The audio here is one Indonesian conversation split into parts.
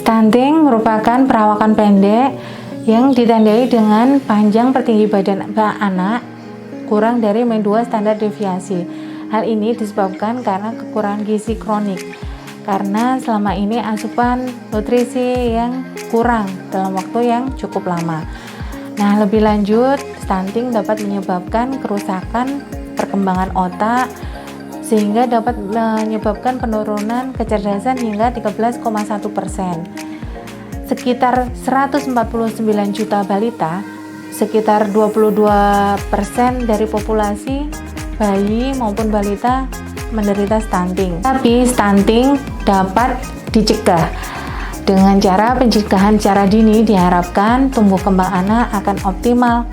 Stunting merupakan perawakan pendek yang ditandai dengan panjang per tinggi badan anak kurang dari -2 standar deviasi. Hal ini disebabkan karena kekurangan gizi kronik, karena selama ini asupan nutrisi yang kurang dalam waktu yang cukup lama. Nah, lebih lanjut, stunting dapat menyebabkan kerusakan perkembangan otak sehingga dapat menyebabkan penurunan kecerdasan hingga 13,1%. Sekitar 149 juta balita, sekitar 22% dari populasi bayi maupun balita menderita stunting. Tapi stunting dapat dicegah. Dengan cara pencegahan secara dini diharapkan tumbuh kembang anak akan optimal.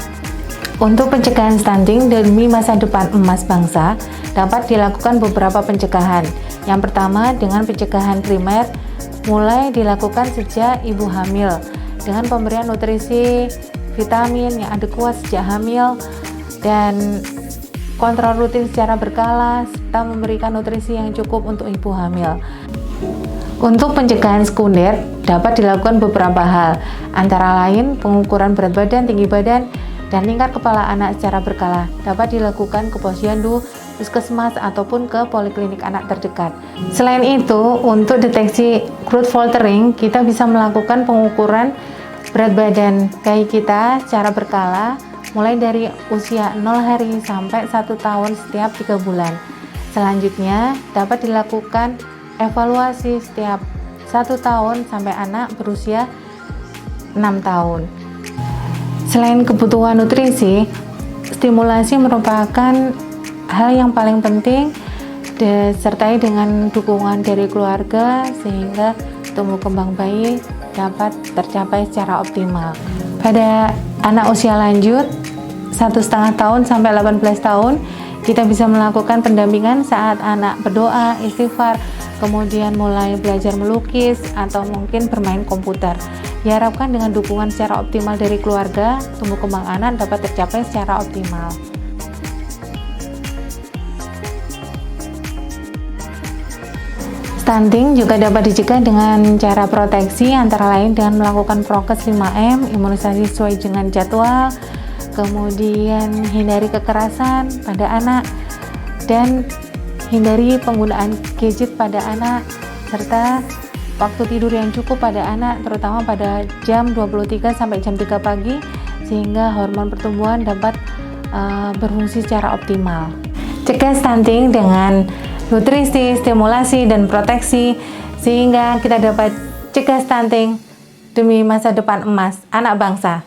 Untuk pencegahan stunting demi masa depan emas bangsa, dapat dilakukan beberapa pencegahan. Yang pertama dengan pencegahan primer, mulai dilakukan sejak ibu hamil dengan pemberian nutrisi vitamin yang adekuat sejak hamil dan kontrol rutin secara berkala serta memberikan nutrisi yang cukup untuk ibu hamil. Untuk pencegahan sekunder dapat dilakukan beberapa hal, antara lain pengukuran berat badan, tinggi badan, dan tingkat kepala anak secara berkala. Dapat dilakukan ke posyandu, puskesmas, ataupun ke poliklinik anak terdekat. Selain itu, untuk deteksi growth faltering, kita bisa melakukan pengukuran berat badan bayi kita secara berkala, mulai dari usia 0 hari sampai 1 tahun setiap 3 bulan. Selanjutnya, dapat dilakukan evaluasi setiap 1 tahun sampai anak berusia 6 tahun. Selain kebutuhan nutrisi, stimulasi merupakan hal yang paling penting disertai dengan dukungan dari keluarga sehingga tumbuh kembang bayi dapat tercapai secara optimal. Pada anak usia lanjut 1,5 tahun sampai 18 tahun, kita bisa melakukan pendampingan saat anak berdoa, istighfar, kemudian mulai belajar melukis atau mungkin bermain komputer. Diharapkan dengan dukungan secara optimal dari keluarga, tumbuh kembang anak dapat tercapai secara optimal. Stunting juga dapat dicegah dengan cara proteksi, antara lain dengan melakukan prokes 5M, imunisasi sesuai dengan jadwal, kemudian hindari kekerasan pada anak, dan hindari penggunaan gadget pada anak, serta waktu tidur yang cukup pada anak, terutama pada jam 23 sampai jam 3 pagi, sehingga hormon pertumbuhan dapat berfungsi secara optimal. Cegah stunting dengan nutrisi, stimulasi, dan proteksi, sehingga kita dapat cegah stunting demi masa depan emas anak bangsa.